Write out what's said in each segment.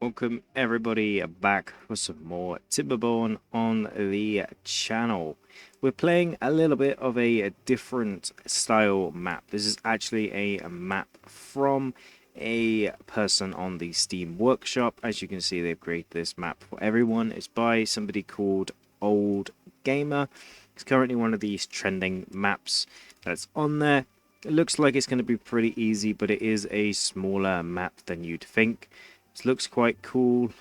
Welcome everybody back for some more Timberborn on the channel. We're playing a little bit of a different style map. This is actually a map from a person on the Steam Workshop. As you can see, they've created this map for everyone. It's by somebody called Old Gamer. It's currently one of these trending maps that's on there. It looks like it's going to be pretty easy, but it is a smaller map than you'd think. This looks quite cool.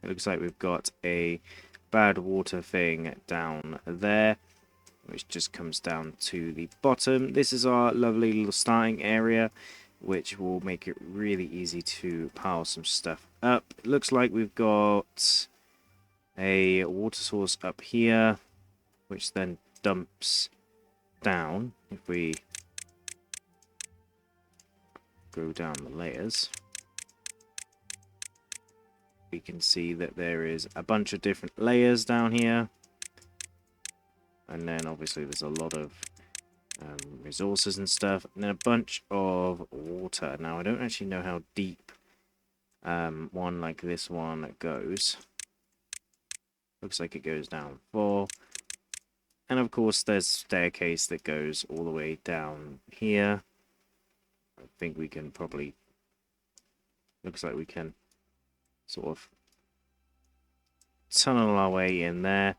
It looks like we've got a bad water thing down there, which just comes down to the bottom. This is our lovely little starting area, which will make it really easy to pile some stuff up. It looks like we've got a water source up here, which then dumps down. If we go down the layers, we can see that there is a bunch of different layers down here, and then obviously there's a lot of resources and stuff, and then a bunch of water. Now I don't actually know how deep one like this one goes. Looks like it goes down 4, and of course there's a staircase that goes all the way down here. I think we can probably, looks like we can sort of tunnel our way in there,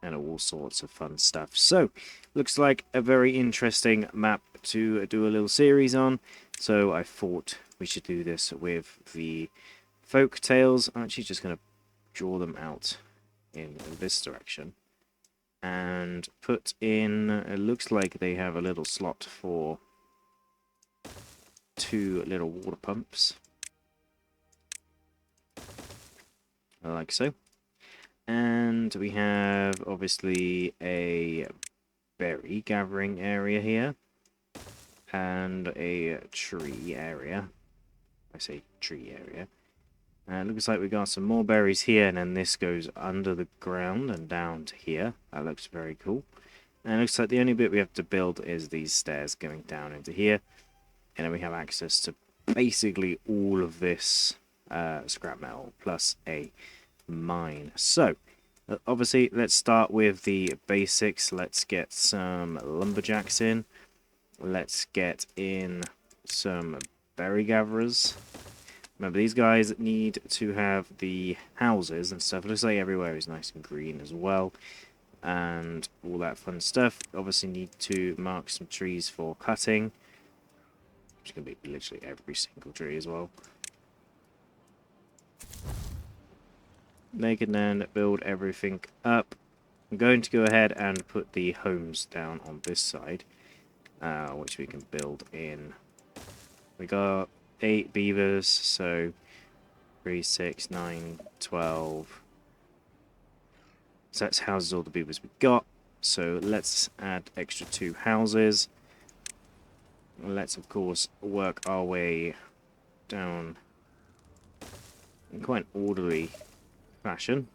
and all sorts of fun stuff. So looks like a very interesting map to do a little series on, so I thought we should do this with the folk tales. I'm actually just going to draw them out in this direction and put in, it looks like they have a little slot for 2 little water pumps, like so. And we have obviously a berry gathering area here and a tree area. I say tree area. And it looks like we got some more berries here, and then this goes under the ground and down to here. That looks very cool. And it looks like the only bit we have to build is these stairs going down into here. And then we have access to basically all of this scrap metal plus a mine. So obviously let's start with the basics. Let's get some lumberjacks in. Let's get in some berry gatherers. Remember, these guys need to have the houses and stuff. It looks like everywhere is nice and green as well, and all that fun stuff. Obviously need to mark some trees for cutting. It's going to be literally every single tree as well. They can then build everything up. I'm going to go ahead and put the homes down on this side, which we can build in. We got 8 beavers, so 3, 6, 9, 12. So that's houses, all the beavers we got. So let's add extra 2 houses. Let's of course work our way down in quite an orderly fashion.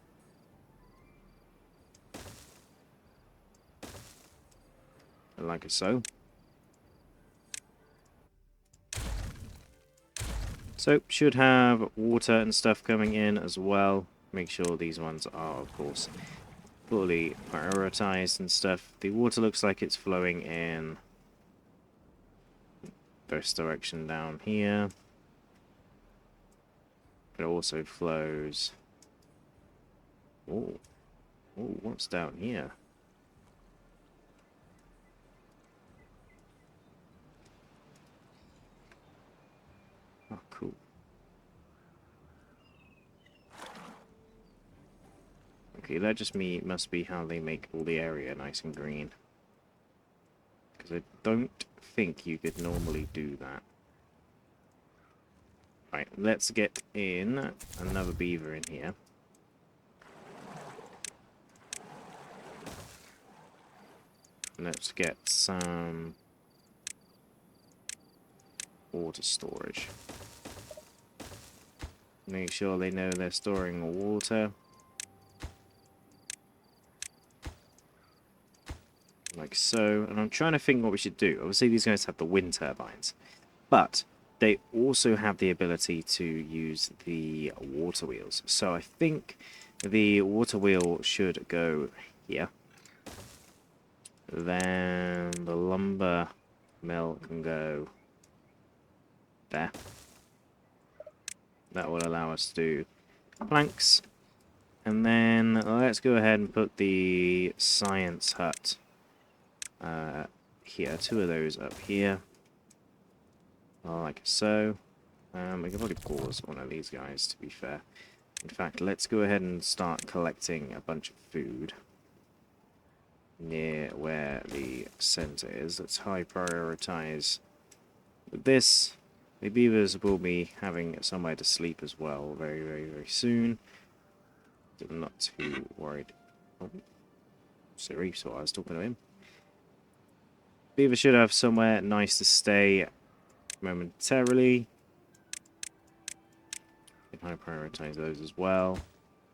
Like so. So should have water and stuff coming in as well. Make sure these ones are of course fully prioritized and stuff. The water looks like it's flowing in this direction down here. It also flows. Oh, what's down here? Oh, cool. Okay, that just must be how they make all the area nice and green. Because I don't think you could normally do that. Right, let's get in another beaver in here. Let's get some water storage. Make sure they know they're storing water. Like so. And I'm trying to think what we should do. Obviously these guys have the wind turbines. But they also have the ability to use the water wheels. So I think the water wheel should go here. Then the lumber mill can go there. That will allow us to do planks. And then let's go ahead and put the science hut here. 2 of those up here. Like so. We can probably pause one of these guys, to be fair. In fact, let's go ahead and start collecting a bunch of food near where the center is. Let's high prioritize this. The beavers will be having somewhere to sleep as well very, very, very soon. I'm not too worried. Oh, Siri, so I was talking to him. Beaver should have somewhere nice to stay momentarily. Can high prioritize those as well.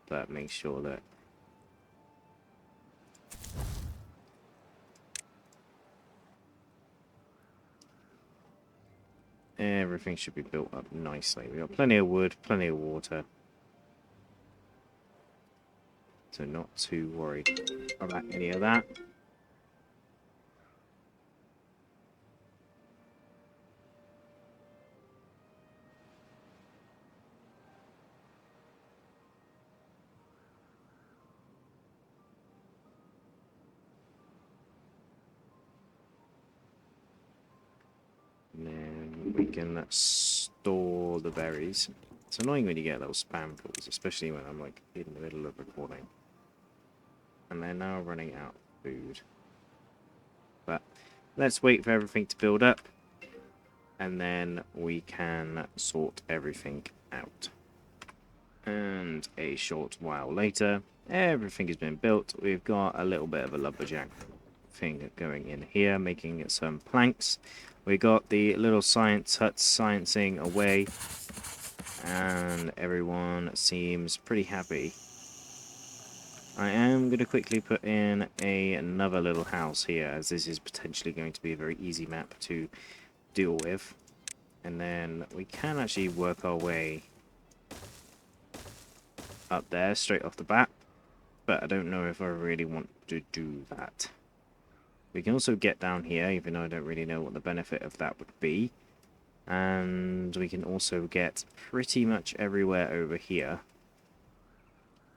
But make sure that everything should be built up nicely. We've got plenty of wood, plenty of water. So not too worried about any of that. And then we can store the berries. It's annoying when you get those spam calls, especially when I'm like in the middle of recording. And they're now running out of food. But let's wait for everything to build up. And then we can sort everything out. And a short while later, everything has been built. We've got a little bit of a lumberjack thing going in here, making some planks. We got the little science hut sciencing away, and everyone seems pretty happy. I am going to quickly put in another little house here, as this is potentially going to be a very easy map to deal with. And then we can actually work our way up there straight off the bat, but I don't know if I really want to do that. We can also get down here, even though I don't really know what the benefit of that would be. And we can also get pretty much everywhere over here.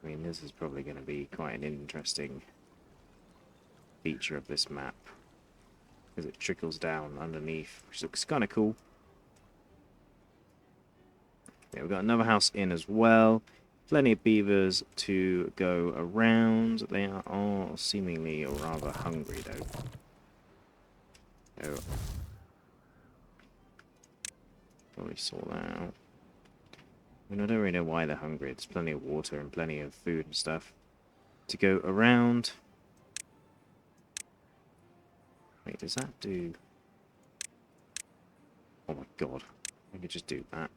I mean, this is probably going to be quite an interesting feature of this map, because it trickles down underneath, which looks kind of cool. Yeah, we've got another house in as well. Plenty of beavers to go around. They are all seemingly rather hungry, though. Oh. Probably saw that out. I mean, I don't really know why they're hungry. There's plenty of water and plenty of food and stuff to go around. Wait, does that do... Oh my god. I could just do that.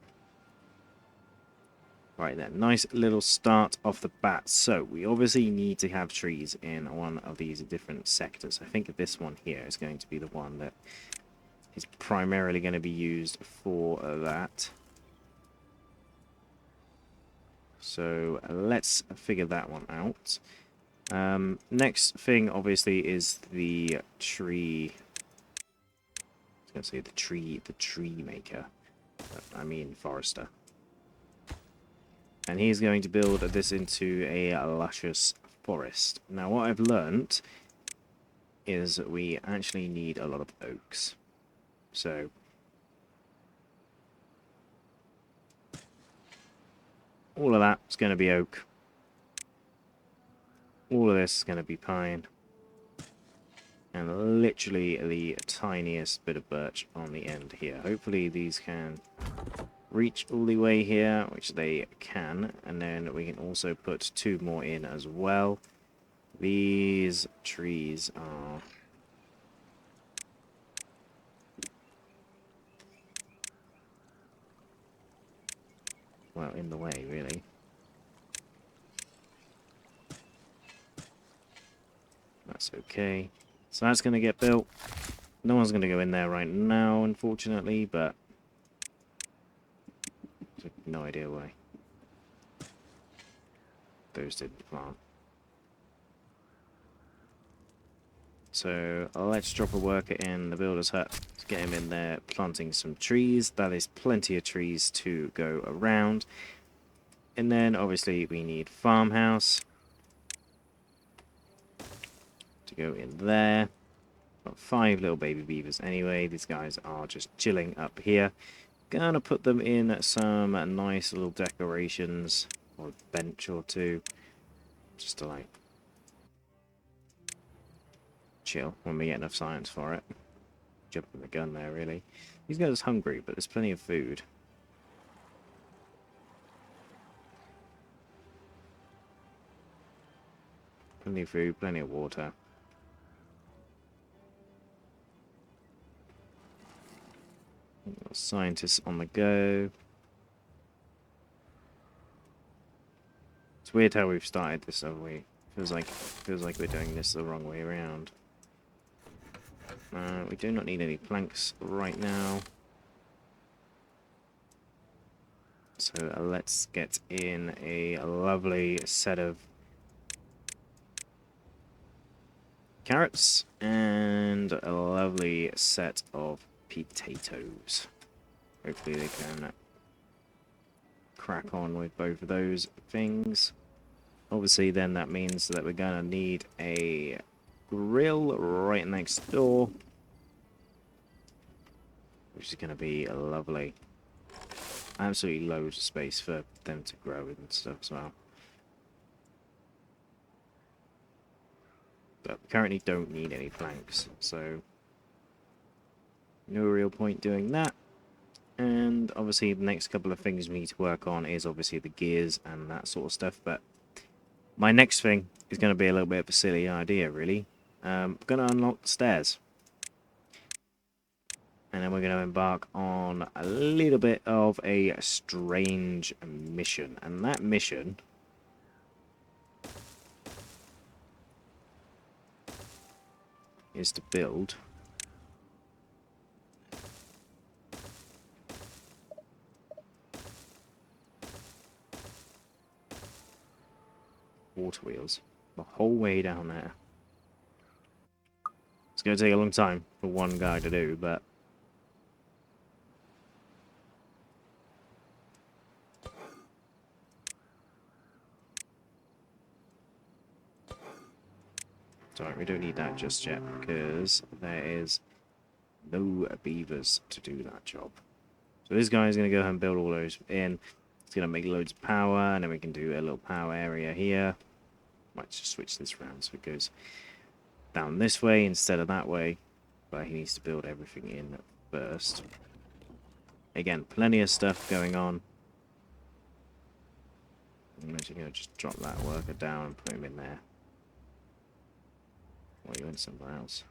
Right then, nice little start off the bat. So, we obviously need to have trees in one of these different sectors. I think this one here is going to be the one that is primarily going to be used for that. So, let's figure that one out. Next thing, obviously, is the tree... I was going to say the tree maker. I mean, forester. And he's going to build this into a luscious forest. Now, what I've learnt is that we actually need a lot of oaks. So, all of that is going to be oak. All of this is going to be pine. And literally the tiniest bit of birch on the end here. Hopefully these can reach all the way here, which they can, and then we can also put 2 more in as well. These trees are... well, in the way, really. That's okay. So that's going to get built. No one's going to go in there right now, unfortunately, but no idea why. Those didn't plant. So let's drop a worker in the builder's hut. Let's get him in there planting some trees. That is plenty of trees to go around. And then obviously we need farmhouse to go in there. Got 5 little baby beavers anyway. These guys are just chilling up here. Gonna put them in some nice little decorations or a bench or two. Just to like chill when we get enough science for it. Jumping the gun there, really. These guys are hungry, but there's plenty of food. Plenty of food, plenty of water. Scientists on the go. It's weird how we've started this, haven't we? Feels like we're doing this the wrong way around. We do not need any planks right now. So let's get in a lovely set of carrots and a lovely set of potatoes. Hopefully they can crack on with both of those things. Obviously then that means that we're going to need a grill right next door, which is going to be lovely. Absolutely loads of space for them to grow and stuff as well. But we currently don't need any planks, so no real point doing that. And obviously the next couple of things we need to work on is obviously the gears and that sort of stuff. But my next thing is going to be a little bit of a silly idea, really. I'm going to unlock the stairs. And then we're going to embark on a little bit of a strange mission. And that mission is to build water wheels the whole way down there. It's going to take a long time for one guy to do, but sorry, we don't need that just yet because there is no beavers to do that job. So this guy is going to go ahead and build all those in. It's going to make loads of power, and then we can do a little power area here. Might just switch this around so it goes down this way instead of that way. But he needs to build everything in first. Again, plenty of stuff going on. I'm actually going to just drop that worker down and put him in there. Or you went somewhere else.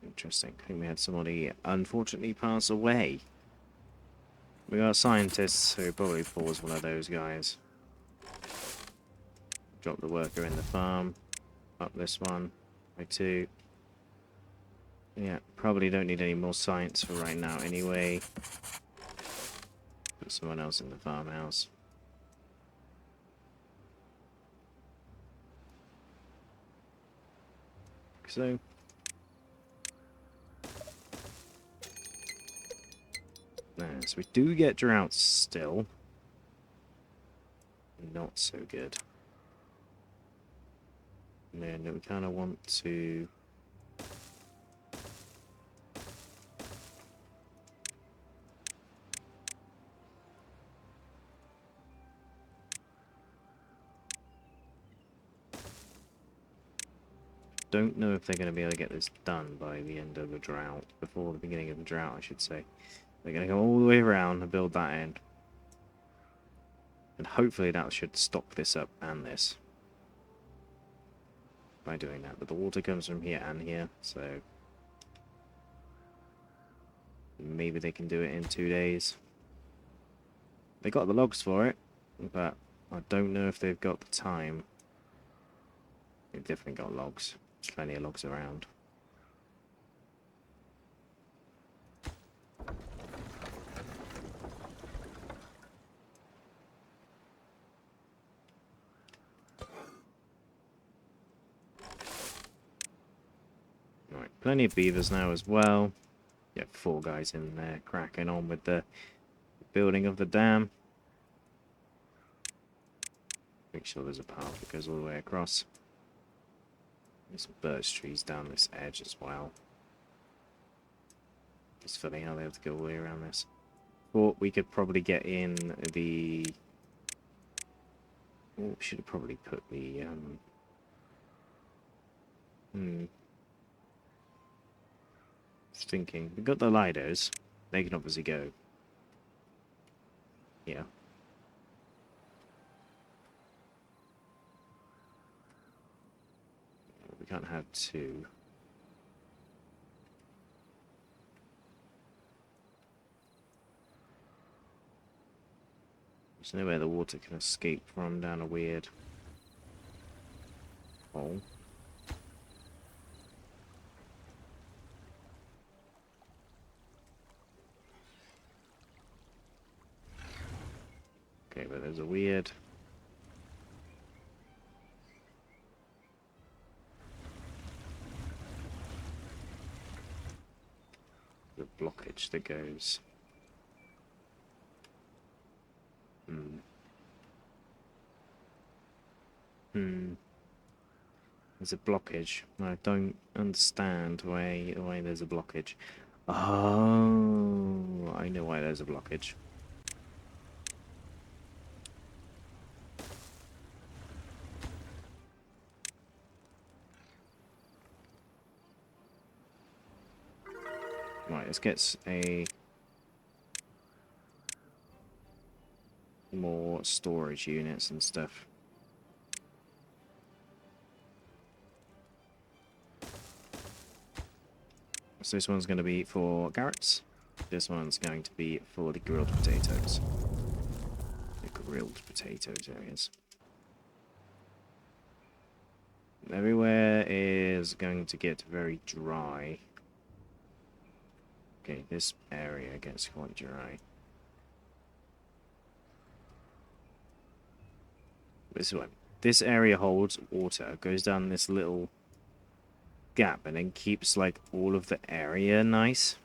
Interesting. I think we had somebody unfortunately pass away. We got scientists who probably was one of those guys. Drop the worker in the farm. Up this one by 2. Yeah, probably don't need any more science for right now anyway. Put someone else in the farmhouse. So so we do get droughts still. Not so good. And then we kind of want to don't know if they're going to be able to get this done by the end of the drought, before the beginning of the drought, I should say. They're going to go all the way around and build that in. And hopefully that should stop this up and this. By doing that. But the water comes from here and here, so maybe they can do it in 2 days. They got the logs for it, but I don't know if they've got the time. They've definitely got logs. There's plenty of logs around. plenty of beavers now as well. Yeah, 4 guys in there cracking on with the building of the dam. Make sure there's a path that goes all the way across. There's some birch trees down this edge as well. It's funny how they have to go all the way around this. Thought we could probably get in the... Oh, should have probably put the... Just thinking. We've got the Lidos. They can obviously go. Yeah. We can't have 2. There's nowhere the water can escape from down a weird hole. Okay, but there's a weird... the blockage that goes... There's a blockage. I don't understand why there's a blockage. Oh, I know why there's a blockage. Right, let's get a more storage units and stuff. So this one's going to be for carrots. This one's going to be for the grilled potatoes. The grilled potatoes areas. Everywhere is going to get very dry. Okay, this area gets quite dry. This one. This area holds water, goes down this little gap, and then keeps like all of the area nice.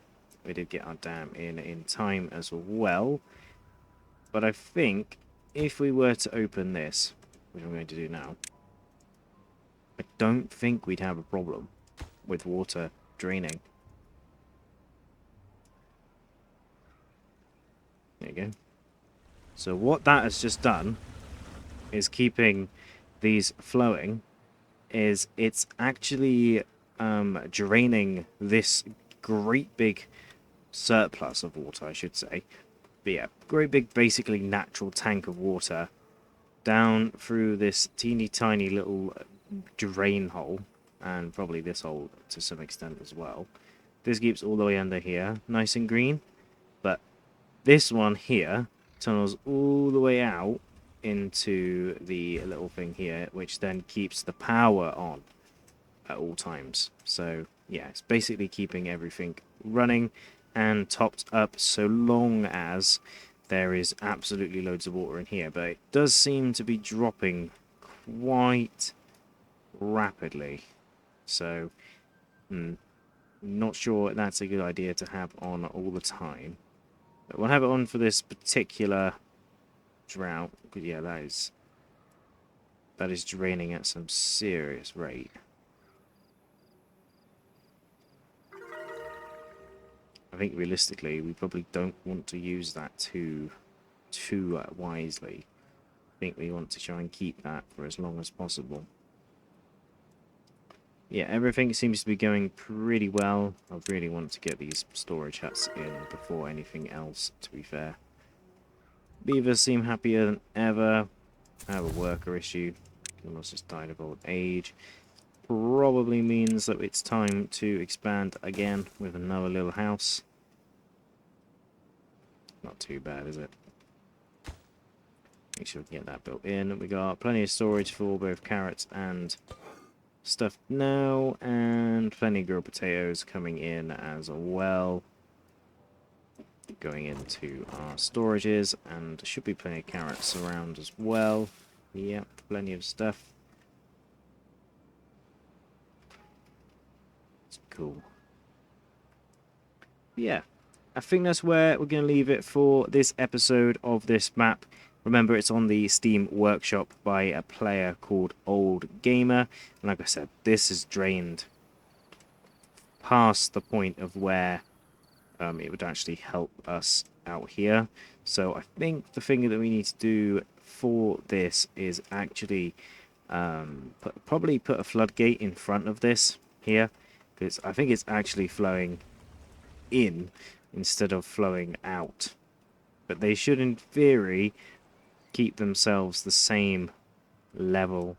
We did get our dam in time as well. But I think if we were to open this, which I'm going to do now, I don't think we'd have a problem with water draining. There you go. So what that has just done is keeping these flowing. Is it's actually draining this great big surplus of water, I should say. But yeah, great big, basically natural tank of water down through this teeny tiny little drain hole, and probably this hole to some extent as well. This keeps all the way under here, nice and green. But this one here tunnels all the way out into the little thing here, which then keeps the power on at all times. So yeah, it's basically keeping everything running and topped up so long as there is absolutely loads of water in here. But it does seem to be dropping quite rapidly, so not sure that's a good idea to have on all the time. But we'll have it on for this particular drought. But yeah, that is draining at some serious rate. I think realistically we probably don't want to use that too wisely. I think we want to try and keep that for as long as possible. Yeah, everything seems to be going pretty well. I really want to get these storage huts in before anything else, to be fair. Beavers seem happier than ever. I have a worker issue. Almost just died of old age. Probably means that it's time to expand again with another little house. Not too bad, is it? Make sure we can get that built in. We got plenty of storage for both carrots and stuff now, and plenty of grilled potatoes coming in as well. Going into our storages, and should be plenty of carrots around as well. Yep, plenty of stuff. Cool. Yeah, I think that's where we're going to leave it for this episode of this map. Remember, it's on the Steam Workshop by a player called Old Gamer. And like I said, this is drained past the point of where it would actually help us out here. So I think the thing that we need to do for this is actually probably put a floodgate in front of this here, because I think it's actually flowing in instead of flowing out. But they should, in theory, keep themselves the same level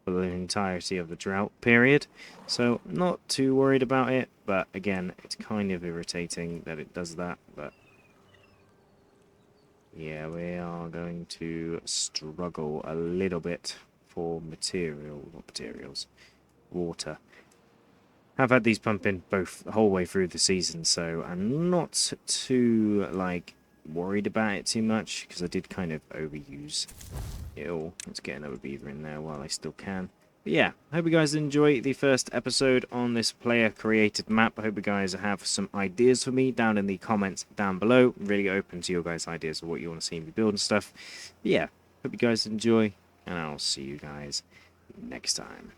for the entirety of the drought period. So not too worried about it, but again, it's kind of irritating that it does that. But yeah, we are going to struggle a little bit for materials, water. I've had these pumping both the whole way through the season, so I'm not too, like, worried about it too much, because I did kind of overuse it all. Let's get another beaver in there while I still can. But yeah, I hope you guys enjoy the first episode on this player-created map. I hope you guys have some ideas for me down in the comments down below. I'm really open to your guys' ideas of what you want to see me build and stuff. But yeah, hope you guys enjoy, and I'll see you guys next time.